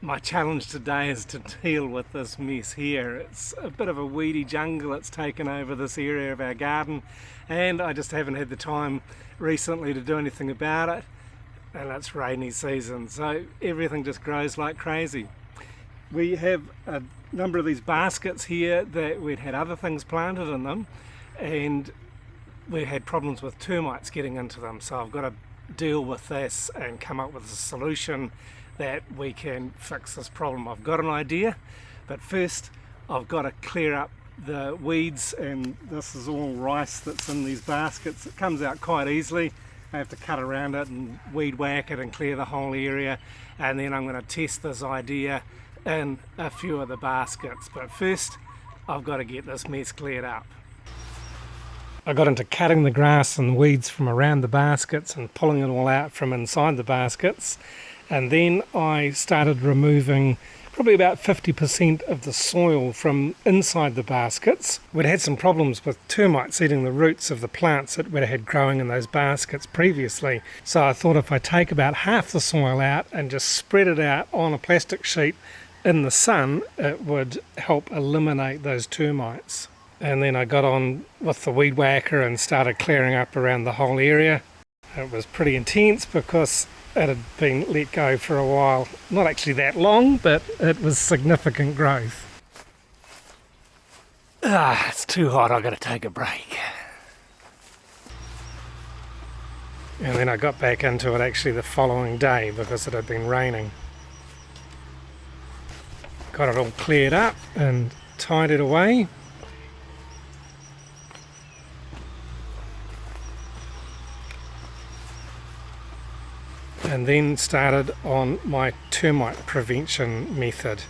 My challenge today is to deal with this mess here. It's a bit of a weedy jungle that's taken over this area of our garden, and I just haven't had the time recently to do anything about it, and it's rainy season, so everything just grows like crazy. We have a number of these baskets here that we'd had other things planted in them, and we had problems with termites getting into them, so I've got to deal with this and come up with a solution that we can fix this problem. I've got an idea, but first I've got to clear up the weeds, and this is all rice that's in these baskets. It comes out quite easily. I have to cut around it and weed whack it and clear the whole area, and then I'm going to test this idea in a few of the baskets. But first I've got to get this mess cleared up. I got into cutting the grass and weeds from around the baskets and pulling it all out from inside the baskets. And then I started removing probably about 50% of the soil from inside the baskets. We'd had some problems with termites eating the roots of the plants that we'd had growing in those baskets previously. So I thought if I take about half the soil out and just spread it out on a plastic sheet in the sun, it would help eliminate those termites. And then I got on with the weed whacker and started clearing up around the whole area. It was pretty intense because it had been let go for a while. Not actually that long, but it was significant growth. It's too hot, I've got to take a break. And then I got back into it actually the following day because it had been raining. Got it all cleared up and tidied away. And then started on my termite prevention method.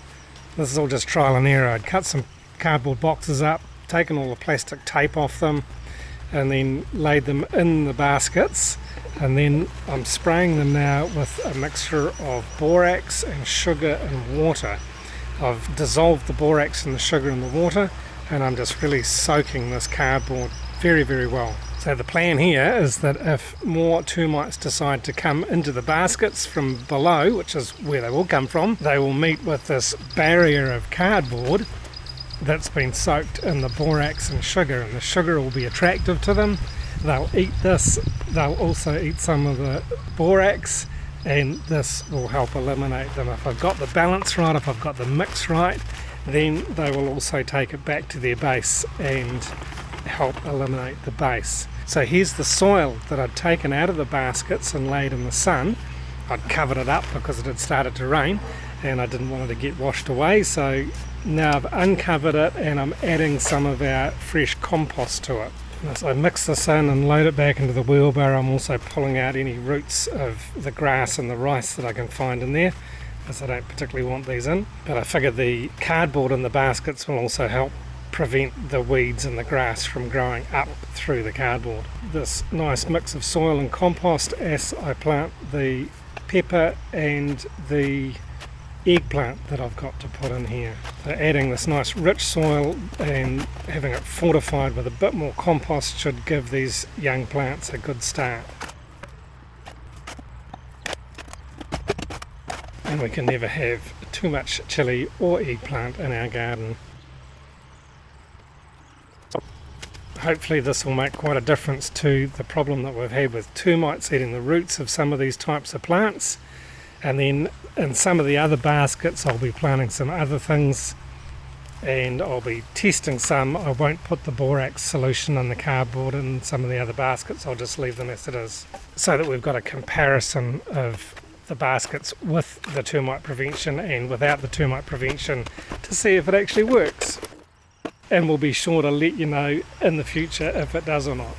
This is all just trial and error. I'd cut some cardboard boxes up, taken all the plastic tape off them, and then laid them in the baskets. And then I'm spraying them now with a mixture of borax and sugar and water. I've dissolved the borax and the sugar in the water, and I'm just really soaking this cardboard very, very well. So the plan here is that if more termites decide to come into the baskets from below, which is where they will come from, they will meet with this barrier of cardboard that's been soaked in the borax and sugar, and the sugar will be attractive to them. They'll eat this, they'll also eat some of the borax, and this will help eliminate them. If I've got the balance right, if I've got the mix right, then they will also take it back to their base and help eliminate the base. So here's the soil that I'd taken out of the baskets and laid in the sun. I'd covered it up because it had started to rain and I didn't want it to get washed away, so now I've uncovered it and I'm adding some of our fresh compost to it. As I mix this in and load it back into the wheelbarrow, I'm also pulling out any roots of the grass and the rice that I can find in there, because I don't particularly want these in. But I figured the cardboard in the baskets will also help prevent the weeds and the grass from growing up through the cardboard. This nice mix of soil and compost as I plant the pepper and the eggplant that I've got to put in here. So adding this nice rich soil and having it fortified with a bit more compost should give these young plants a good start. And we can never have too much chilli or eggplant in our garden. Hopefully this will make quite a difference to the problem that we've had with termites eating the roots of some of these types of plants. And then in some of the other baskets I'll be planting some other things, and I'll be testing some. I won't put the borax solution in the cardboard in some of the other baskets, I'll just leave them as it is, so that we've got a comparison of the baskets with the termite prevention and without the termite prevention to see if it actually works. And we'll be sure to let you know in the future if it does or not.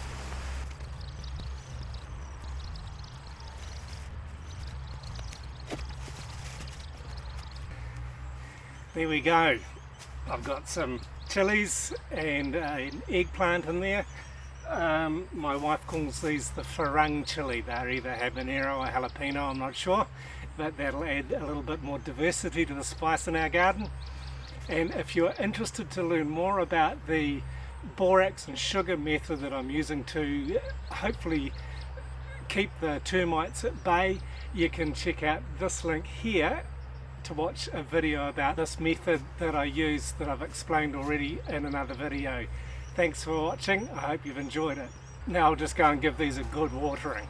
There we go. I've got some chilies and an eggplant in there. My wife calls these the farang chili. They're either habanero or jalapeno, I'm not sure, but that'll add a little bit more diversity to the spice in our garden. And if you're interested to learn more about the borax and sugar method that I'm using to hopefully keep the termites at bay, you can check out this link here to watch a video about this method that I use that I've explained already in another video. Thanks for watching, I hope you've enjoyed it. Now I'll just go and give these a good watering.